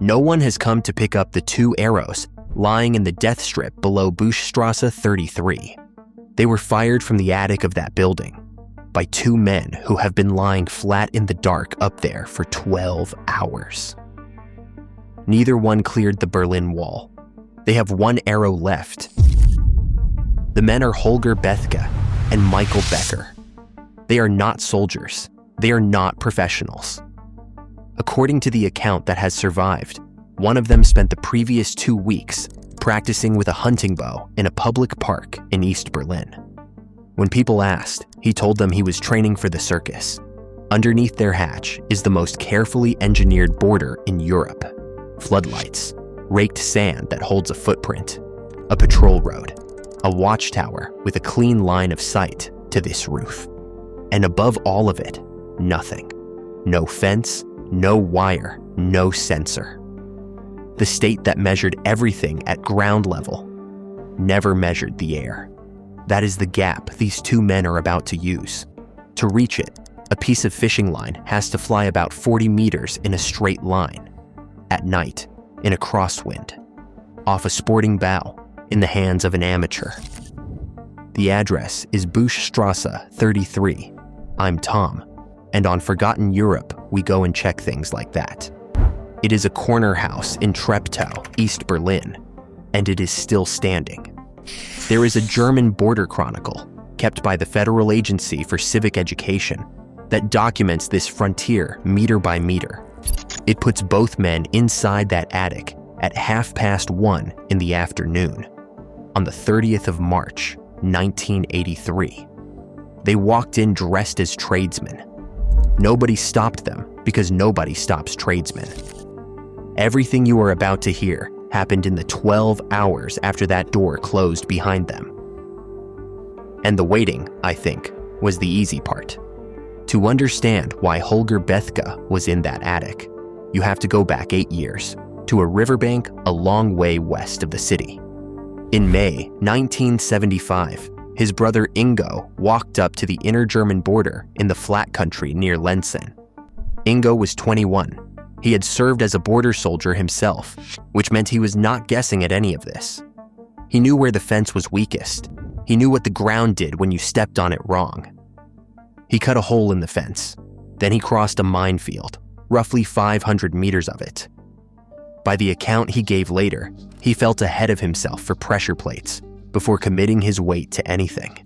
No one has come to pick up the 2 arrows lying in the death strip below Bouche Strasse 33. They were fired from the attic of that building by 2 men who have been lying flat in the dark up there for 12 hours. Neither one cleared the Berlin Wall. They have 1 arrow left. The men are Holger Bethke and Michael Becker. They are not soldiers. They are not professionals. According to the account that has survived, one of them spent the previous 2 weeks practicing with a hunting bow in a public park in East Berlin. When people asked, he told them he was training for the circus. Underneath their hatch is the most carefully engineered border in Europe: floodlights, raked sand that holds a footprint, a patrol road, a watchtower with a clean line of sight to this roof. And above all of it, nothing. No fence, no wire, no sensor. The state that measured everything at ground level never measured the air. That is the gap these 2 men are about to use. To reach it, a piece of fishing line has to fly about 40 meters in a straight line, at night, in a crosswind, off a sporting bow, in the hands of an amateur. The address is Bouche Strasse 33. I'm Tom, and on Forgotten Europe, we go and check things like that. It is a corner house in Treptow, East Berlin, and it is still standing. There is a German border chronicle, kept by the Federal Agency for Civic Education, that documents this frontier meter by meter. It puts both men inside that attic at 1:30 in the afternoon, on the 30th of March, 1983. They walked in dressed as tradesmen. Nobody stopped them because nobody stops tradesmen. Everything you are about to hear happened in the 12 hours after that door closed behind them. And the waiting, I think, was the easy part. To understand why Holger Bethke was in that attic, you have to go back 8 years, to a riverbank a long way west of the city. In May 1975, his brother Ingo walked up to the inner German border in the flat country near Lenzen. Ingo was 21. He had served as a border soldier himself, which meant he was not guessing at any of this. He knew where the fence was weakest. He knew what the ground did when you stepped on it wrong. He cut a hole in the fence. Then he crossed a minefield, roughly 500 meters of it. By the account he gave later, he felt ahead of himself for pressure plates before committing his weight to anything.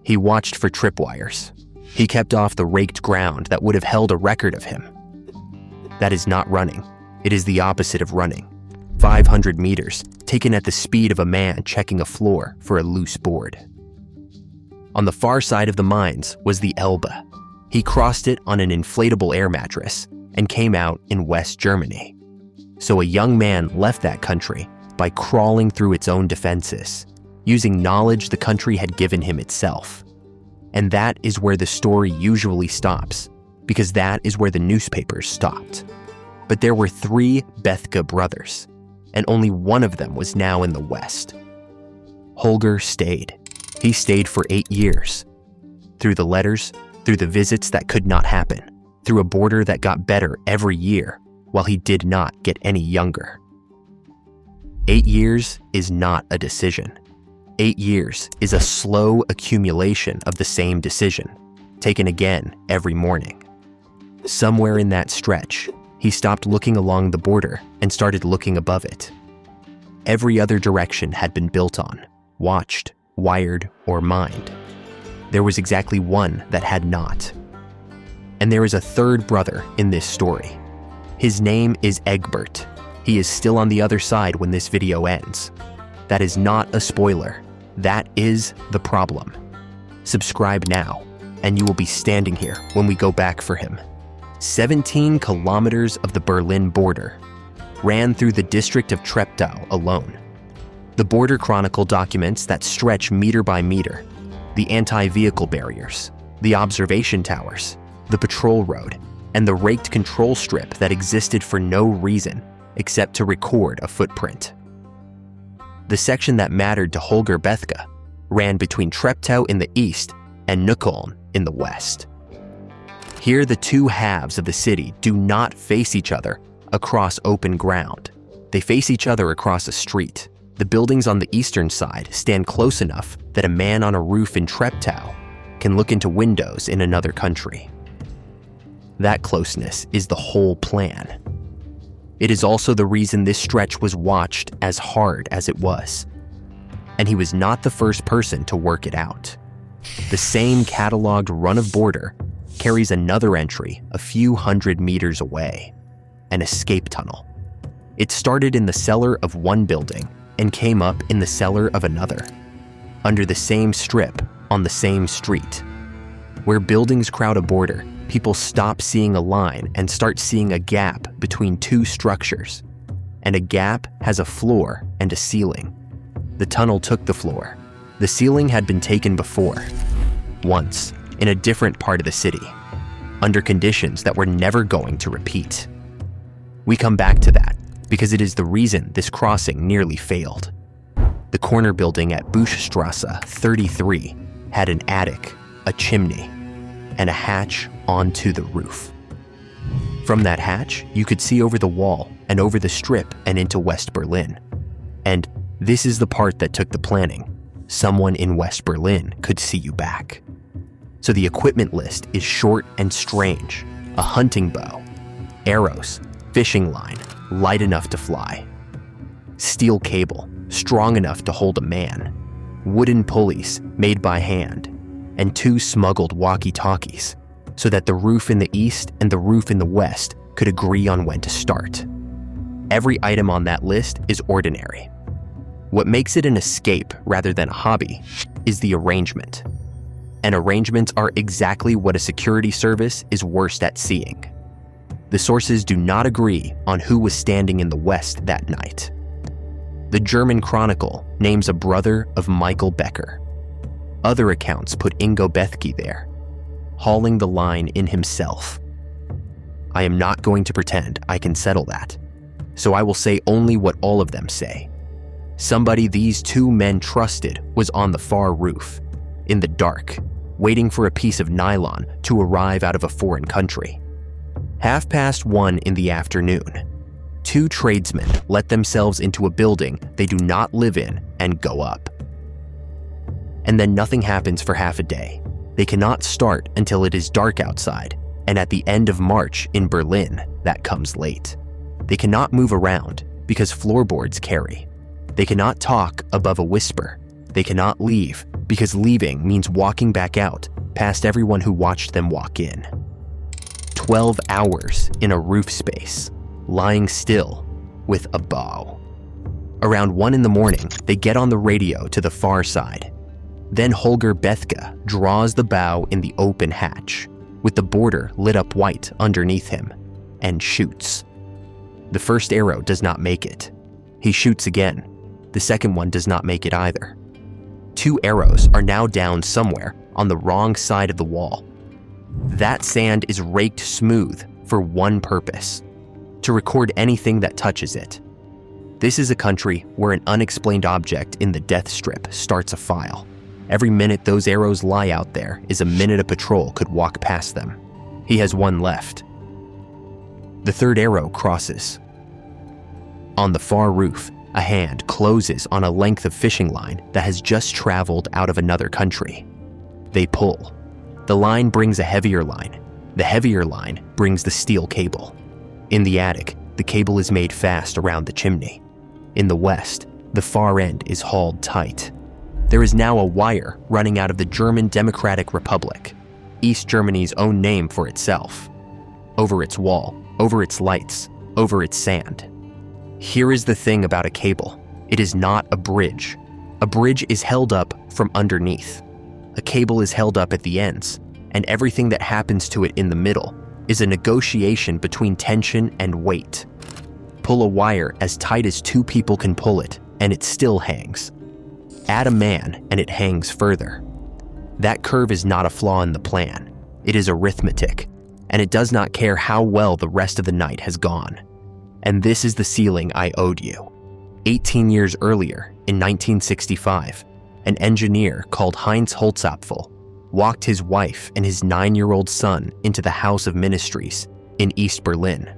He watched for tripwires. He kept off the raked ground that would have held a record of him. That is not running. It is the opposite of running. 500 meters, taken at the speed of a man checking a floor for a loose board. On the far side of the mines was the Elbe. He crossed it on an inflatable air mattress and came out in West Germany. So a young man left that country by crawling through its own defenses, using knowledge the country had given him itself. And that is where the story usually stops, because that is where the newspapers stopped. But there were 3 Bethke brothers, and only one of them was now in the West. Holger stayed. He stayed for 8 years. Through the letters, through the visits that could not happen, through a border that got better every year, while he did not get any younger. 8 years is not a decision. 8 years is a slow accumulation of the same decision, taken again every morning. Somewhere in that stretch, he stopped looking along the border and started looking above it. Every other direction had been built on, watched, wired, or mined. There was exactly one that had not. And there is a 3rd brother in this story. His name is Egbert. He is still on the other side when this video ends. That is not a spoiler. That is the problem. Subscribe now, and you will be standing here when we go back for him. 17 kilometers of the Berlin border ran through the district of Treptow alone. The Border Chronicle documents that stretch meter by meter: the anti-vehicle barriers, the observation towers, the patrol road, and the raked control strip that existed for no reason except to record a footprint. The section that mattered to Holger Bethke ran between Treptow in the east and Neukoelln in the west. Here, the 2 halves of the city do not face each other across open ground. They face each other across a street. The buildings on the eastern side stand close enough that a man on a roof in Treptow can look into windows in another country. That closeness is the whole plan. It is also the reason this stretch was watched as hard as it was. And he was not the first person to work it out. The same cataloged run of border carries another entry a few hundred meters away, an escape tunnel. It started in the cellar of one building and came up in the cellar of another, under the same strip on the same street. Where buildings crowd a border, people stop seeing a line and start seeing a gap between two structures. And a gap has a floor and a ceiling. The tunnel took the floor. The ceiling had been taken before, once, in a different part of the city, under conditions that were never going to repeat. We come back to that because it is the reason this crossing nearly failed. The corner building at Bouche Strasse 33 had an attic, a chimney, and a hatch onto the roof. From that hatch, you could see over the wall and over the strip and into West Berlin. And this is the part that took the planning. Someone in West Berlin could see you back. So the equipment list is short and strange. A hunting bow, arrows, fishing line, light enough to fly, steel cable, strong enough to hold a man, wooden pulleys made by hand, and 2 smuggled walkie-talkies, so that the roof in the east and the roof in the west could agree on when to start. Every item on that list is ordinary. What makes it an escape rather than a hobby is the arrangement. And arrangements are exactly what a security service is worst at seeing. The sources do not agree on who was standing in the west that night. The German Chronicle names a brother of Michael Becker. Other accounts put Ingo Bethke there, hauling the line in himself. I am not going to pretend I can settle that, so I will say only what all of them say. Somebody these 2 men trusted was on the far roof, in the dark, waiting for a piece of nylon to arrive out of a foreign country. 1:30 in the afternoon, 2 tradesmen let themselves into a building they do not live in and go up. And then nothing happens for half a day. They cannot start until it is dark outside, and at the end of March in Berlin, that comes late. They cannot move around because floorboards carry. They cannot talk above a whisper. They cannot leave because leaving means walking back out past everyone who watched them walk in. 12 hours in a roof space, lying still with a bow. Around 1 in the morning, they get on the radio to the far side. Then Holger Bethke draws the bow in the open hatch, with the border lit up white underneath him, and shoots. The first arrow does not make it. He shoots again. The second one does not make it either. 2 arrows are now down somewhere on the wrong side of the wall. That sand is raked smooth for one purpose: to record anything that touches it. This is a country where an unexplained object in the death strip starts a file. Every minute those arrows lie out there is a minute a patrol could walk past them. He has 1 left. The 3rd arrow crosses. On the far roof, a hand closes on a length of fishing line that has just traveled out of another country. They pull. The line brings a heavier line. The heavier line brings the steel cable. In the attic, the cable is made fast around the chimney. In the west, the far end is hauled tight. There is now a wire running out of the German Democratic Republic, East Germany's own name for itself. Over its wall, over its lights, over its sand. Here is the thing about a cable. It is not a bridge. A bridge is held up from underneath. A cable is held up at the ends, and everything that happens to it in the middle is a negotiation between tension and weight. Pull a wire as tight as 2 people can pull it, and it still hangs. Add a man, and it hangs further. That curve is not a flaw in the plan. It is arithmetic, and it does not care how well the rest of the night has gone. And this is the ceiling I owed you. 18 years earlier, in 1965, an engineer called Heinz Holzapfel walked his wife and his 9-year-old son into the House of Ministries in East Berlin.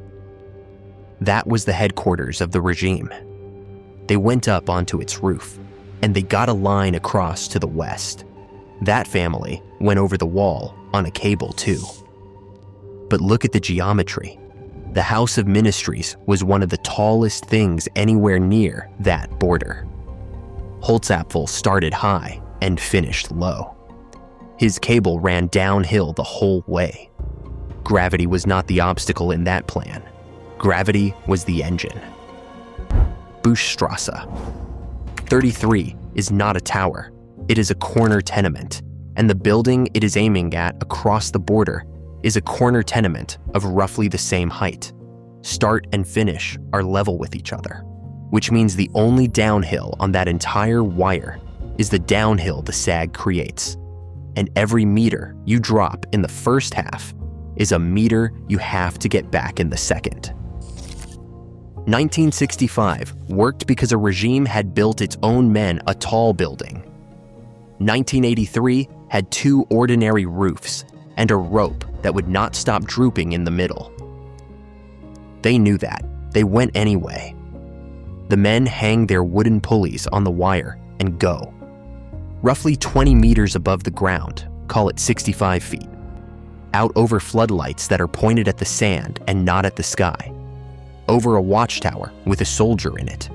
That was the headquarters of the regime. They went up onto its roof, and they got a line across to the west. That family went over the wall on a cable too. But look at the geometry. The House of Ministries was one of the tallest things anywhere near that border. Holtzapfel started high and finished low. His cable ran downhill the whole way. Gravity was not the obstacle in that plan. Gravity was the engine. Bouche Strasse. 33 is not a tower. It is a corner tenement, and the building it is aiming at across the border is a corner tenement of roughly the same height. Start and finish are level with each other, which means the only downhill on that entire wire is the downhill the sag creates. And every meter you drop in the first half is a meter you have to get back in the second. 1965 worked because a regime had built its own men a tall building. 1983 had 2 ordinary roofs and a rope that would not stop drooping in the middle. They knew that. They went anyway. The men hang their wooden pulleys on the wire and go. Roughly 20 meters above the ground, call it 65 feet. Out over floodlights that are pointed at the sand and not at the sky. Over a watchtower with a soldier in it.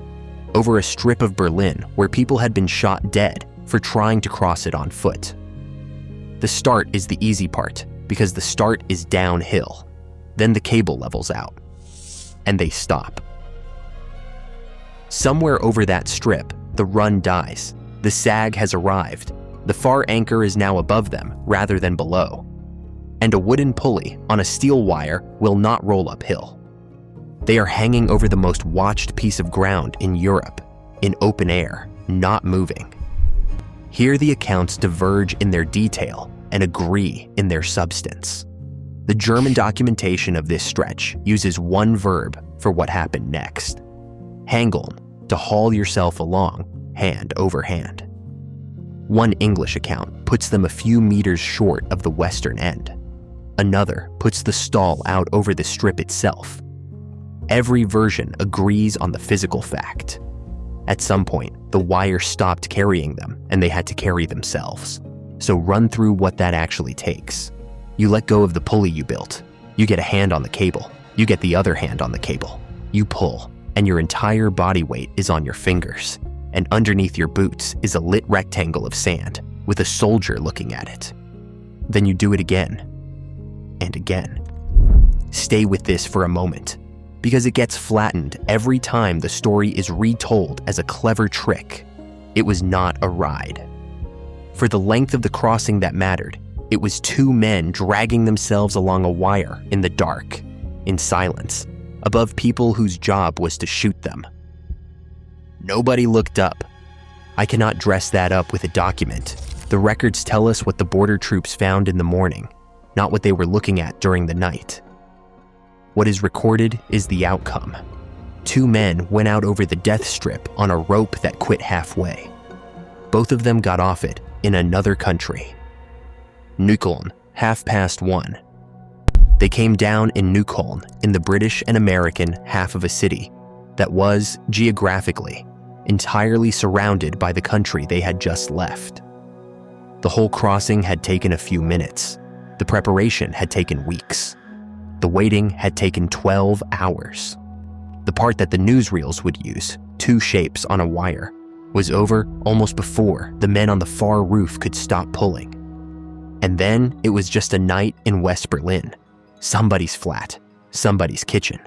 Over a strip of Berlin where people had been shot dead for trying to cross it on foot. The start is the easy part because the start is downhill. Then the cable levels out. And they stop. Somewhere over that strip, the run dies. The sag has arrived. The far anchor is now above them rather than below. And a wooden pulley on a steel wire will not roll uphill. They are hanging over the most watched piece of ground in Europe, in open air, not moving. Here the accounts diverge in their detail and agree in their substance. The German documentation of this stretch uses one verb for what happened next. Hangeln, to haul yourself along, hand over hand. One English account puts them a few meters short of the western end. Another puts the stall out over the strip itself. Every version agrees on the physical fact. At some point, the wire stopped carrying them and they had to carry themselves. So run through what that actually takes. You let go of the pulley you built. You get a hand on the cable. You get the other hand on the cable. You pull, and your entire body weight is on your fingers. And underneath your boots is a lit rectangle of sand with a soldier looking at it. Then you do it again and again. Stay with this for a moment, because it gets flattened every time the story is retold as a clever trick. It was not a ride. For the length of the crossing that mattered, it was 2 men dragging themselves along a wire in the dark, in silence, above people whose job was to shoot them. Nobody looked up. I cannot dress that up with a document. The records tell us what the border troops found in the morning, not what they were looking at during the night. What is recorded is the outcome. 2 men went out over the death strip on a rope that quit halfway. Both of them got off it in another country. Neukoelln, 1:30. They came down in Neukoelln in the British and American half of a city that was, geographically, entirely surrounded by the country they had just left. The whole crossing had taken a few minutes. The preparation had taken weeks. The waiting had taken 12 hours. The part that the newsreels would use, 2 shapes on a wire, was over almost before the men on the far roof could stop pulling. And then it was just a night in West Berlin. Somebody's flat, somebody's kitchen.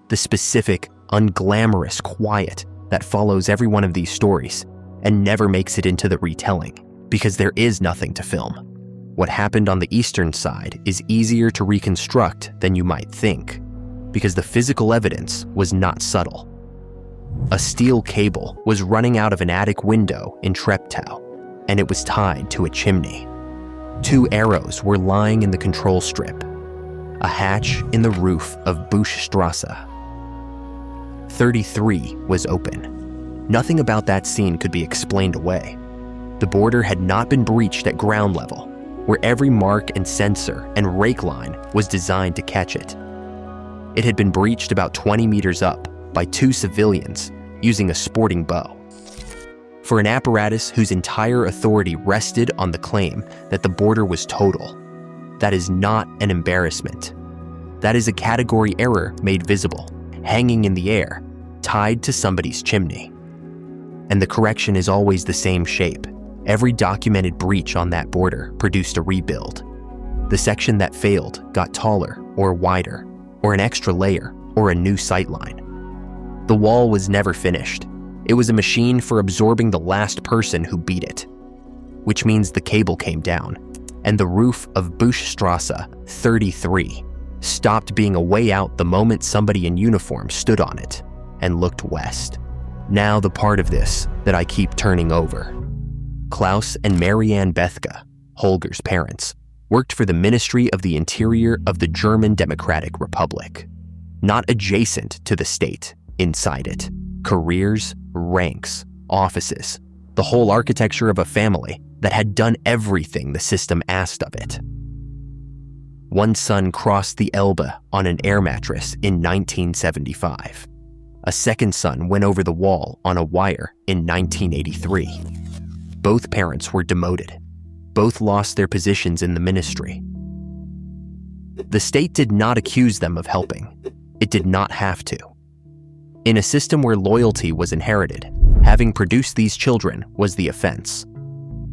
The specific, unglamorous quiet that follows every one of these stories and never makes it into the retelling, because there is nothing to film. What happened on the eastern side is easier to reconstruct than you might think, because the physical evidence was not subtle. A steel cable was running out of an attic window in Treptow, and it was tied to a chimney. 2 arrows were lying in the control strip. A hatch in the roof of Bouche Strasse. 33 was open. Nothing about that scene could be explained away. The border had not been breached at ground level, where every mark and sensor and rake line was designed to catch it. It had been breached about 20 meters up by 2 civilians using a sporting bow. For an apparatus whose entire authority rested on the claim that the border was total, that is not an embarrassment. That is a category error made visible, hanging in the air, tied to somebody's chimney. And the correction is always the same shape. Every documented breach on that border produced a rebuild. The section that failed got taller or wider, or an extra layer, or a new sightline. The wall was never finished. It was a machine for absorbing the last person who beat it, which means the cable came down, and the roof of Bouche Strasse 33 stopped being a way out the moment somebody in uniform stood on it and looked west. Now the part of this that I keep turning over. Klaus and Marianne Bethke, Holger's parents, worked for the Ministry of the Interior of the German Democratic Republic. Not adjacent to the state, inside it. Careers, ranks, offices, the whole architecture of a family that had done everything the system asked of it. One son crossed the Elbe on an air mattress in 1975. A second son went over the wall on a wire in 1983. Both parents were demoted. Both lost their positions in the ministry. The state did not accuse them of helping. It did not have to. In a system where loyalty was inherited, having produced these children was the offense.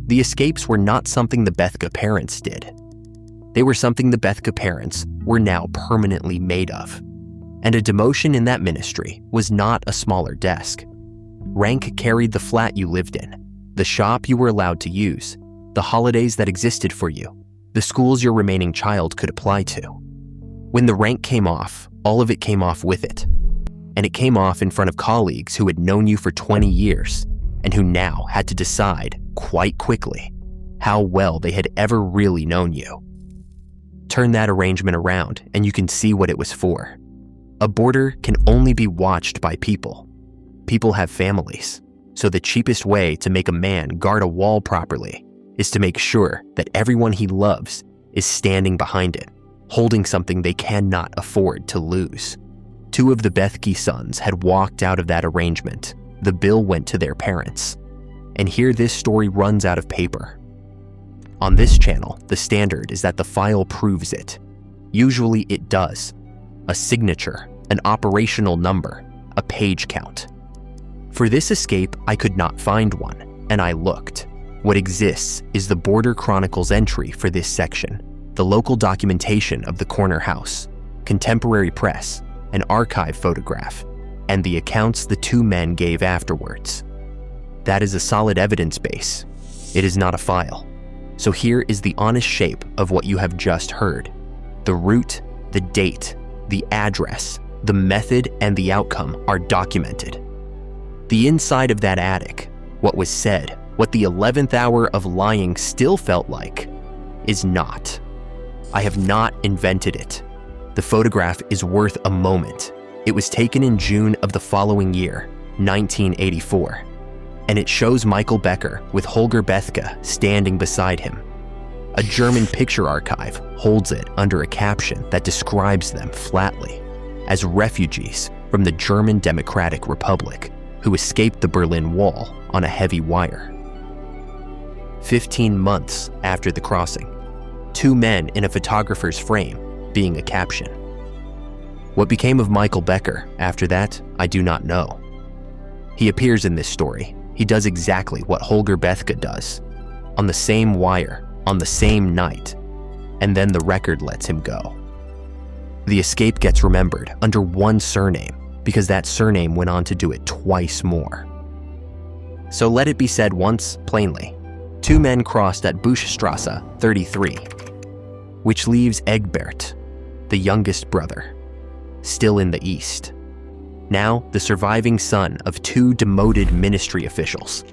The escapes were not something the Bethke parents did. They were something the Bethke parents were now permanently made of. And a demotion in that ministry was not a smaller desk. Rank carried the flat you lived in, the shop you were allowed to use, the holidays that existed for you, the schools your remaining child could apply to. When the rank came off, all of it came off with it. And it came off in front of colleagues who had known you for 20 years and who now had to decide, quite quickly, how well they had ever really known you. Turn that arrangement around and you can see what it was for. A border can only be watched by people. People have families, so the cheapest way to make a man guard a wall properly is to make sure that everyone he loves is standing behind it, holding something they cannot afford to lose. 2 of the Bethke sons had walked out of that arrangement. The bill went to their parents. And here this story runs out of paper. On this channel, the standard is that the file proves it. Usually it does. A signature, an operational number, a page count. For this escape, I could not find one, and I looked. What exists is the Border Chronicles entry for this section, the local documentation of the corner house, contemporary press, an archive photograph, and the accounts the 2 men gave afterwards. That is a solid evidence base. It is not a file. So here is the honest shape of what you have just heard. The route, the date, the address, the method, and the outcome are documented. The inside of that attic, what was said, what the 11th hour of lying still felt like, is not. I have not invented it. The photograph is worth a moment. It was taken in June of the following year, 1984, and it shows Michael Becker with Holger Bethke standing beside him. A German picture archive holds it under a caption that describes them flatly as refugees from the German Democratic Republic who escaped the Berlin Wall on a heavy wire. 15 months after the crossing, 2 men in a photographer's frame being a caption. What became of Michael Becker after that, I do not know. He appears in this story. He does exactly what Holger Bethke does, on the same wire, on the same night, and then the record lets him go. The escape gets remembered under one surname because that surname went on to do it twice more. So let it be said once, plainly. 2 men crossed at Bouche Strasse 33, which leaves Egbert, the youngest brother, still in the East. Now the surviving son of 2 demoted ministry officials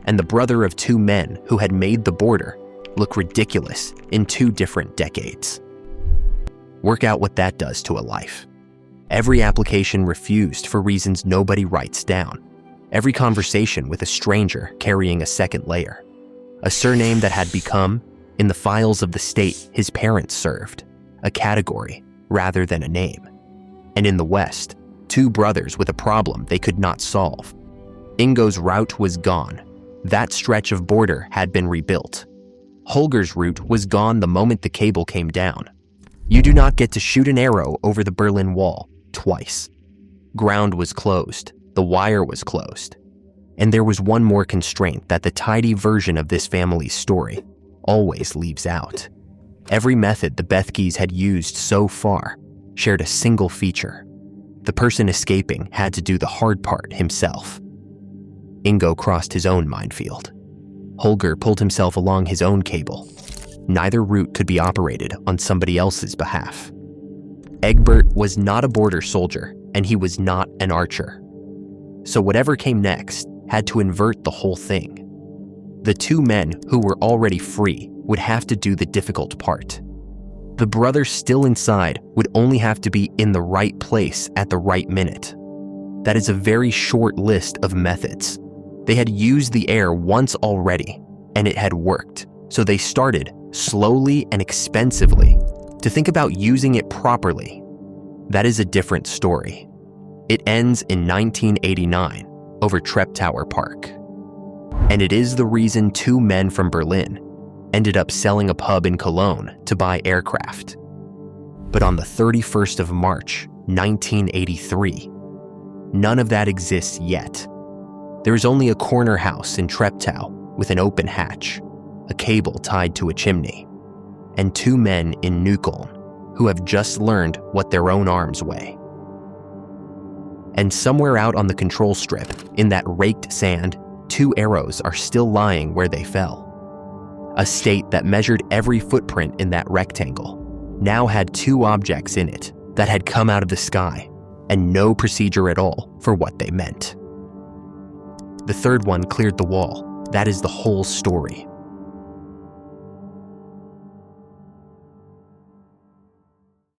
and the brother of 2 men who had made the border look ridiculous in 2 different decades. Work out what that does to a life. Every application refused for reasons nobody writes down. Every conversation with a stranger carrying a second layer. A surname that had become, in the files of the state his parents served, a category rather than a name. And in the west, two brothers with a problem they could not solve. Ingo's route was gone. That stretch of border had been rebuilt. Holger's route was gone the moment the cable came down. You do not get to shoot an arrow over the Berlin Wall twice. Ground was closed, the wire was closed. And there was one more constraint that the tidy version of this family's story always leaves out. Every method the Bethkes had used so far shared a single feature. The person escaping had to do the hard part himself. Ingo crossed his own minefield. Holger pulled himself along his own cable. Neither route could be operated on somebody else's behalf. Egbert was not a border soldier, and he was not an archer. So whatever came next had to invert the whole thing. The two men who were already free would have to do the difficult part. The brother still inside would only have to be in the right place at the right minute. That is a very short list of methods. They had used the air once already, and it had worked. So they started, slowly and expensively, to think about using it properly. That is a different story. It ends in 1989 over Treptower Park. And it is the reason two men from Berlin ended up selling a pub in Cologne to buy aircraft. But on the 31st of March, 1983, none of that exists yet. There is only a corner house in Treptow with an open hatch, a cable tied to a chimney, and two men in Neukoelln who have just learned what their own arms weigh. And somewhere out on the control strip, in that raked sand, two arrows are still lying where they fell. A state that measured every footprint in that rectangle now had two objects in it that had come out of the sky, and no procedure at all for what they meant. The third one cleared the wall. That is the whole story.